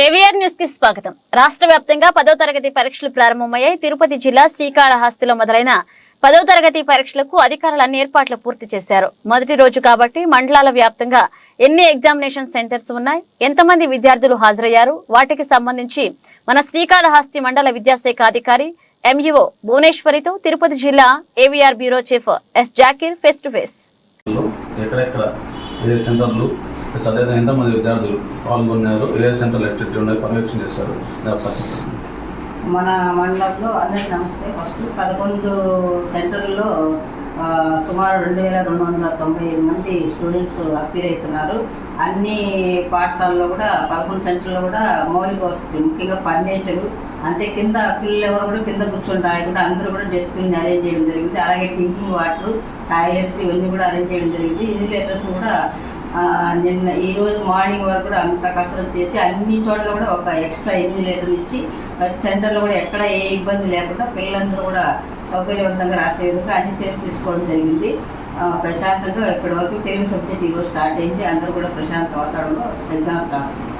AVR news కి స్వాగతం. రాష్ట్ర వ్యాప్తంగా 10వ తరగతి పరీక్షలు ప్రారంభమయ్యాయి. తిరుపతి జిల్లా శ్రీకాళహస్తిలో మొదలైన 10వ తరగతి పరీక్షలకు అధికారులు అన్ని ఏర్పాట్లు పూర్తి చేశారు. మొదటి రోజు కాబట్టి మండలాల వ్యాప్తంగా ఎన్ని ఎగ్జామినేషన్ సెంటర్స్ ఉన్నాయి, ఎంతమంది విద్యార్థులు హాజరయ్యారు, వాటికి సంబంధించి మన శ్రీకాళహస్తి మండల విద్యాశాఖ అధికారి ఎంఈఓ భువనేశ్వరితో తిరుపతి జిల్లా AVR bureau chief S Zakir face to face. ఏ సెంటర్లు అదేవిధంగా ఎంతమంది విద్యార్థులు పాల్గొన్నారు, ఏ సెంటర్లు యాక్టివిటీ ఉన్నాయి పర్యవేక్షణ చేశారు. మన మండలంలో అందరికీ నమస్తే. ఫస్ట్ 11 సెంటర్లలో సుమారు 2295 మంది స్టూడెంట్స్ అపీర్ అవుతున్నారు. అన్ని పాఠశాలలో కూడా 11 సెంటర్లో కూడా మౌలిక వసతులు ముఖ్యంగా ఫర్నిచరు, అంతే కింద పిల్లలు ఎవరు కూడా కింద కూర్చొని రాయకుండా అందరూ కూడా డస్ట్బిన్ అరేంజ్ చేయడం జరిగింది. అలాగే డ్రింకింగ్ వాటర్, టాయిలెట్స్ ఇవన్నీ కూడా అరేంజ్ చేయడం జరిగింది. ఇన్విజిలేటర్స్ కూడా ఈరోజు మార్నింగ్ వరకు కూడా అంత కసరత్తు చేసి అన్ని చోట్ల కూడా ఒక ఎక్స్ట్రా ఇన్విజిలేటర్ ఇచ్చి ప్రతి సెంటర్లో కూడా ఎక్కడ ఏ ఇబ్బంది లేకుండా పిల్లలందరూ కూడా సౌకర్యవంతంగా రాసే విధంగా అన్ని చర్యలు తీసుకోవడం జరిగింది. ప్రశాంతంగా ఇప్పటి వరకు తెలుగు సబ్జెక్ట్ ఈరోజు స్టార్ట్ అయింది. అందరూ కూడా ప్రశాంత వాతావరణంలో ఎగ్జామ్స్ రాస్తున్నారు.